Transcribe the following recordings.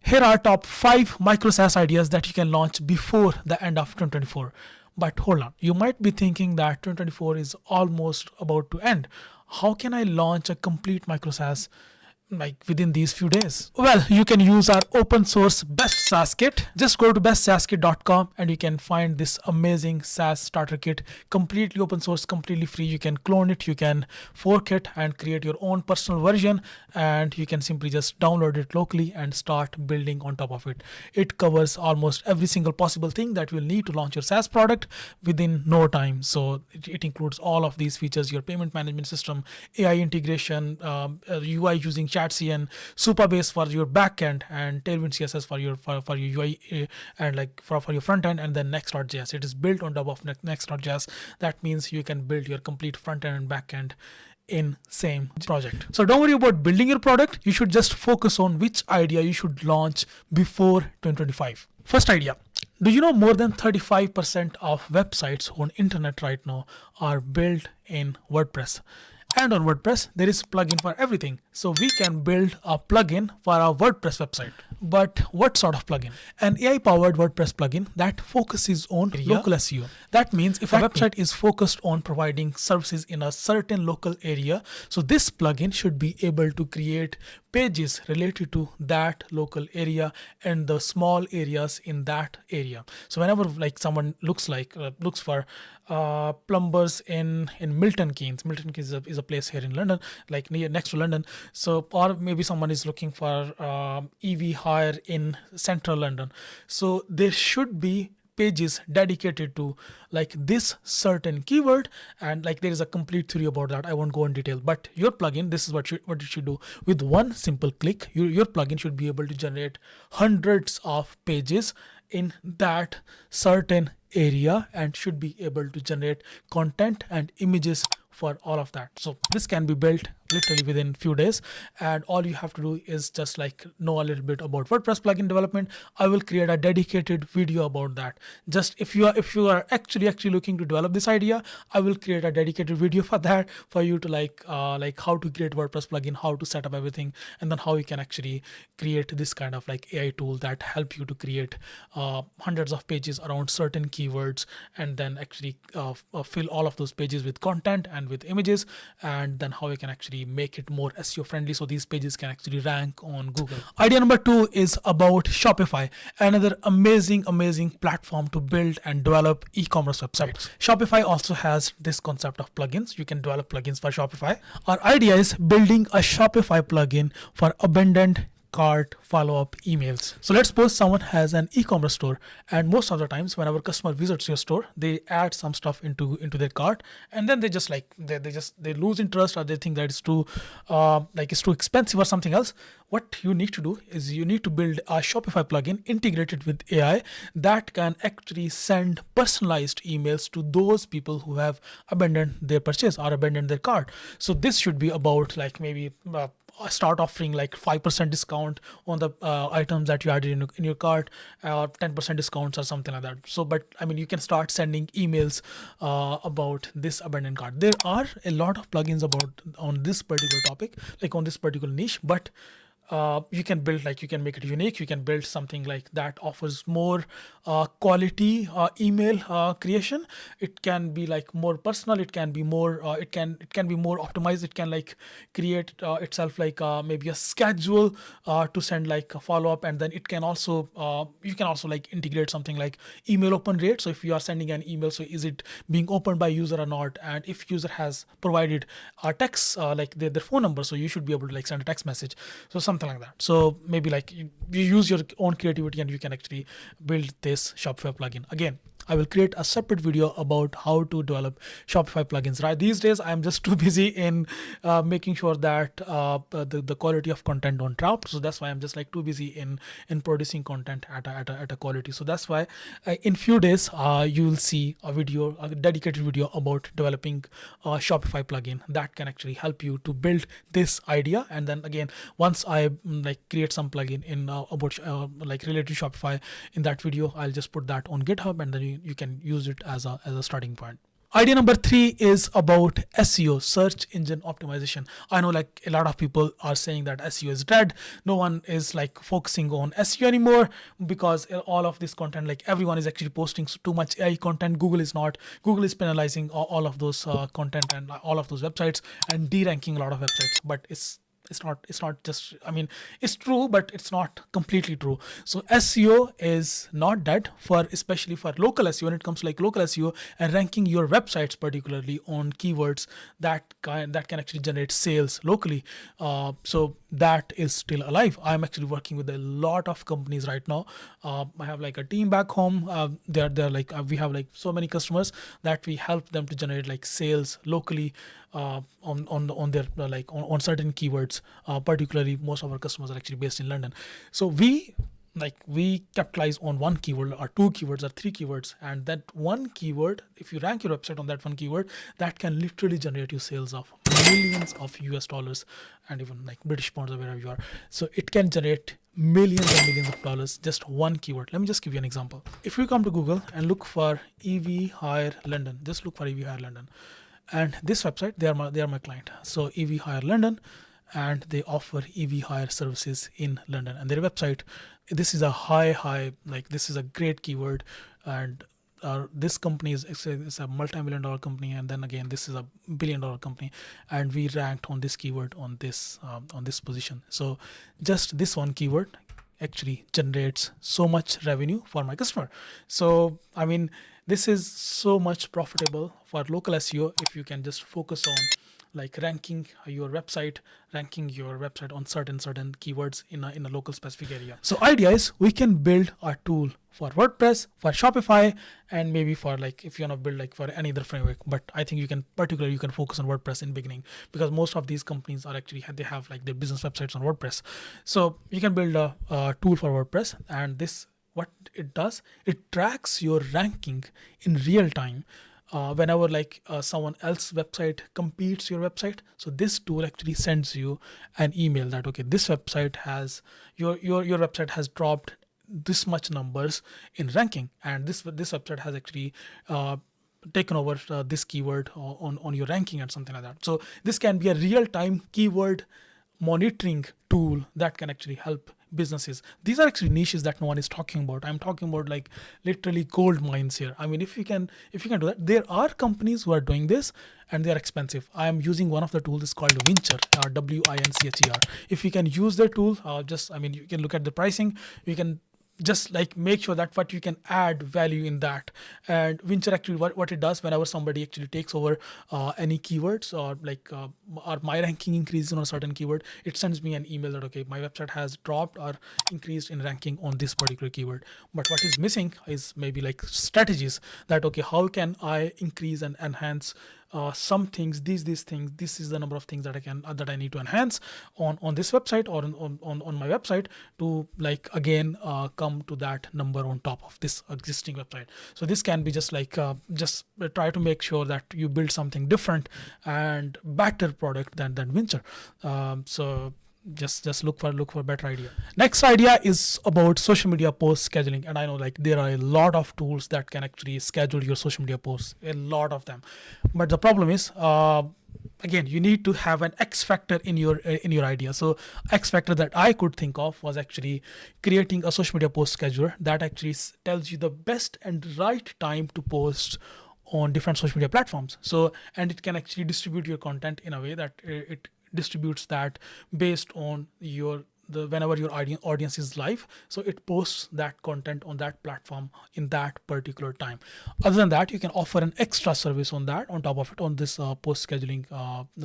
Here are top 5 micro SaaS ideas that you can launch before the end of 2024. But hold on, you might be thinking that 2024 is almost about to end. How can I launch a complete micro SaaS like within these few days? Well, you can use our open source best SAS kit. Just go to bestsaskit.com and you can find this amazing SaaS starter kit, completely open source, completely free. You can clone it, you can fork it and create your own personal version, and you can simply just download it locally and start building on top of it. It covers almost every single possible thing that you'll need to launch your SaaS product within no time. So it includes all of these features: your payment management system, AI integration, UI using ChatCN, Supabase for your backend, and Tailwind CSS for your UI and like for your front end, and then Next.js. It is built on top of Next.js. That means you can build your complete front end and back end in same project. So don't worry about building your product. You should just focus on which idea you should launch before 2025. First idea. Do you know more than 35% of websites on internet right now are built in WordPress? And on WordPress, there is plugin for everything. So we can build a plugin for our WordPress website. But what sort of plugin? An AI-powered WordPress plugin that focuses on local SEO. That means if a website is focused on providing services in a certain local area, so this plugin should be able to create pages related to that local area and the small areas in that area. So whenever like someone looks for plumbers in Milton Keynes. Milton Keynes is a place here in London, like next to London. So, or maybe someone is looking for EV hire in central London. So there should be pages dedicated to like this certain keyword, and like there is a complete theory about that. I won't go in detail, but your plugin, this is what it should do. With one simple click, your plugin should be able to generate hundreds of pages in that certain area and should be able to generate content and images for all of that. So this can be built literally within few days, and all you have to do is just like know a little bit about WordPress plugin development. I will create a dedicated video about that. Just if you are actually looking to develop this idea, I will create a dedicated video for that, for you to like how to create WordPress plugin, how to set up everything, and then how you can actually create this kind of like AI tool that help you to create hundreds of pages around certain keywords, and then actually fill all of those pages with content and with images, and then how you can actually make it more SEO friendly so these pages can actually rank on Google. Idea number 2 is about Shopify, another amazing platform to build and develop e-commerce websites. Shopify also has this concept of plugins. You can develop plugins for Shopify. Our idea is building a Shopify plugin for abandoned cart follow-up emails. So let's suppose someone has an e-commerce store, and most of the times whenever customer visits your store, they add some stuff into their cart, and then they just like they lose interest, or they think that it's too expensive or something else. What you need to do is you need to build a Shopify plugin integrated with AI that can actually send personalized emails to those people who have abandoned their purchase or abandoned their cart. So this should be about like maybe start offering like 5% discount on the items that you added in your cart, or 10% discounts or something like that. So, but I mean, you can start sending emails about this abandoned cart. There are a lot of plugins on this particular topic, like on this particular niche, but you can make it unique. You can build something like that offers more quality email creation. It can be like more personal. It can be more. It can be more optimized. It can like create itself like maybe a schedule to send like a follow up, and then it can also you can also like integrate something like email open rate. So if you are sending an email, so is it being opened by user or not? And if user has provided a text like their phone number, so you should be able to like send a text message. So something like that. So maybe like you use your own creativity and you can actually build this Shopify plugin. Again, I will create a separate video about how to develop Shopify plugins. Right, these days I'm just too busy in making sure that the quality of content don't drop. So that's why I'm just like too busy in producing content at a quality. So that's why in few days you will see a dedicated video about developing a Shopify plugin that can actually help you to build this idea. And then again, once I like create some plugin in about like related to Shopify, in that video I'll just put that on GitHub, and then you can use it as a starting point. Idea number 3 is about SEO, search engine optimization. I know like a lot of people are saying that SEO is dead. No one is like focusing on SEO anymore because all of this content, like everyone is actually posting too much AI content. Google is not. Google is penalizing all of those content and all of those websites and de-ranking a lot of websites. But it's not just, I mean, it's true, but it's not completely true. So SEO is not dead, for especially for local SEO. When it comes to like local SEO and ranking your websites particularly on keywords that can actually generate sales locally, so that is still alive. I'm actually working with a lot of companies right now. I have like a team back home. They're like we have like so many customers that we help them to generate like sales locally on their like on certain keywords. Particularly, most of our customers are actually based in London, so we capitalize on one keyword or two keywords or three keywords, and that one keyword, if you rank your website on that one keyword, that can literally generate you sales of millions of US dollars and even like British pounds or wherever you are. So it can generate millions and millions of dollars, just one keyword. Let me just give you an example. If you come to Google and look for EV Hire London, just look for EV Hire London, and this website, they are my client. So EV Hire London, and they offer EV hire services in London, and their website, this is a high like this is a great keyword. And this company is a multi-million dollar company, and then again this is a billion-dollar company, and we ranked on this keyword on this position. So just this one keyword actually generates so much revenue for my customer. So I mean, this is so much profitable for local SEO if you can just focus on like ranking your website on certain keywords in a local specific area. So idea is we can build a tool for WordPress, for Shopify, and maybe for like if you want to build like for any other framework. But I think you can focus on WordPress in beginning, because most of these companies are actually they have like their business websites on WordPress. So you can build a tool for WordPress, and this, what it does, it tracks your ranking in real time. Whenever like someone else's website competes your website, so this tool actually sends you an email that okay, this website has your website has dropped this much numbers in ranking, and this website has actually taken over this keyword on your ranking and something like that. So this can be a real time keyword monitoring tool that can actually help businesses. These are actually niches that no one is talking about. I'm talking about like literally gold mines here. I mean, if you can do that, there are companies who are doing this and they are expensive. I am using one of the tools. It's called Wincher, WINCHER. If you can use the tool, you can look at the pricing. You can just like make sure that what you can add value in that. And Wincher actually what it does, whenever somebody actually takes over any keywords or my ranking increases on a certain keyword, it sends me an email that okay, my website has dropped or increased in ranking on this particular keyword. But what is missing is maybe like strategies that okay, how can I increase and enhance some things, these things, this is the number of things that I need to enhance on this website or on my website to like again come to that number on top of this existing website. So this can be just like just try to make sure that you build something different and better product than Wincher. So just look for better idea. Next idea is about social media post scheduling, and I know like there are a lot of tools that can actually schedule your social media posts, a lot of them. But the problem is again, you need to have an X factor in your idea. So X factor that I could think of was actually creating a social media post scheduler that actually tells you the best and right time to post on different social media platforms. So, and it can actually distribute your content in a way that it distributes that based on whenever your audience is live, so it posts that content on that platform in that particular time. Other than that, you can offer an extra service on that, on top of it, on this post scheduling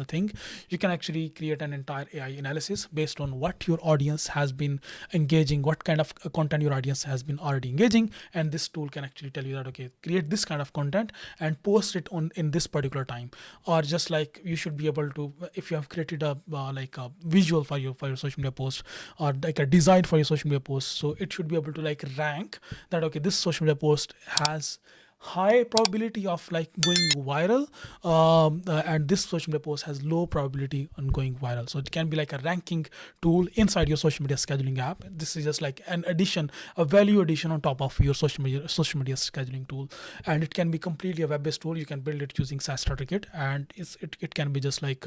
thing. You can actually create an entire AI analysis based on what your audience has been engaging, what kind of content your audience has been already engaging, and this tool can actually tell you that okay, create this kind of content and post it on in this particular time. Or just like you should be able to, if you have created a like a visual for your social media post, or like a design for your social media post, so it should be able to like rank that okay, this social media post has high probability of like going viral, and this social media post has low probability on going viral. So it can be like a ranking tool inside your social media scheduling app. This is just like an addition, a value addition on top of your social media scheduling tool, and it can be completely a web-based tool. You can build it using SAS Kit, and it can be just like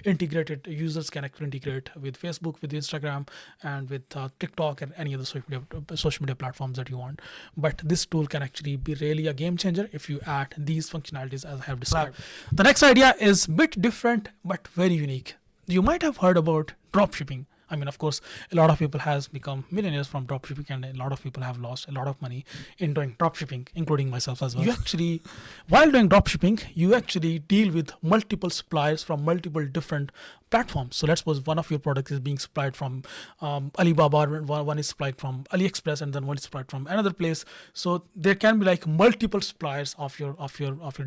integrated. Users can actually integrate with Facebook, with Instagram, and with TikTok and any other social media platforms that you want. But this tool can actually be really a game changer if you add these functionalities as I have described. The next idea is a bit different but very unique. You might have heard about dropshipping. I mean, of course, a lot of people has become millionaires from dropshipping, and a lot of people have lost a lot of money in doing dropshipping, including myself as well. You actually, while doing dropshipping, you actually deal with multiple suppliers from multiple different platforms. So let's suppose one of your products is being supplied from Alibaba, one is supplied from AliExpress, and then one is supplied from another place. So there can be like multiple suppliers of your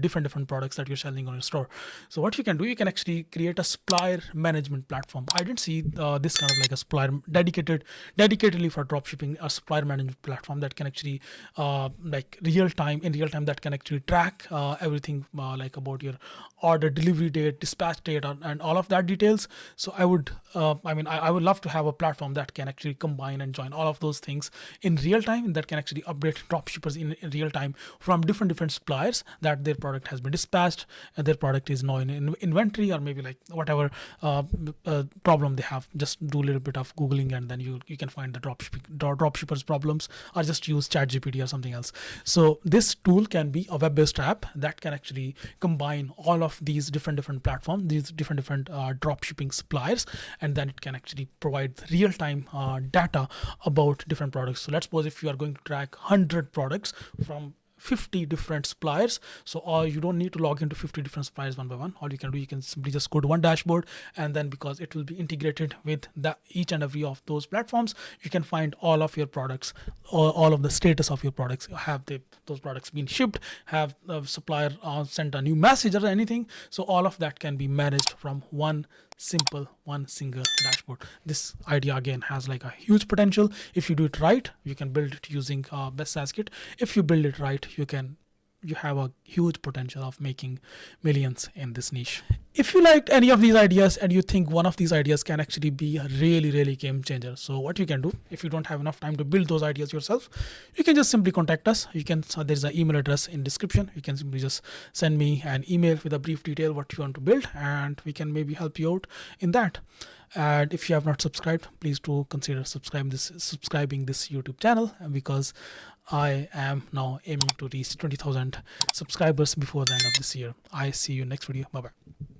different products that you're selling on your store. So what you can do, you can actually create a supplier management platform. I didn't see this kind of like a supplier dedicatedly for dropshipping, a supplier management platform that can actually like in real time that can actually track everything like about your order delivery date, dispatch date, and all of that details. So I would I would love to have a platform that can actually combine and join all of those things in real time, that can actually update dropshippers in real time from different suppliers that their product has been dispatched and their product is now in inventory, or maybe like whatever problem they have. Just do a little bit of googling, and then you can find the dropshippers problems, or just use ChatGPT or something else. So this tool can be a web-based app that can actually combine all of these different platforms, these different dropshipping suppliers, and then it can actually provide real-time data about different products. So let's suppose if you are going to track 100 products from 50 different suppliers, so you don't need to log into 50 different suppliers one by one. All you can do, you can simply just go to one dashboard, and then because it will be integrated with each and every of those platforms, you can find all of your products, all of the status of your products. Have those products been shipped? Have the supplier sent a new message or anything? So all of that can be managed from one single dashboard. This idea again has like a huge potential. If you do it right, you can build it using best SAS Kit. If you build it right, you have a huge potential of making millions in this niche. If you liked any of these ideas and you think one of these ideas can actually be a really game changer, so what you can do, if you don't have enough time to build those ideas yourself, you can just simply contact us. There's an email address in description. You can simply just send me an email with a brief detail what you want to build, and we can maybe help you out in that. And if you have not subscribed, please do consider subscribing this YouTube channel, because I am now aiming to reach 20,000 subscribers before the end of this year. I see you next video. Bye bye.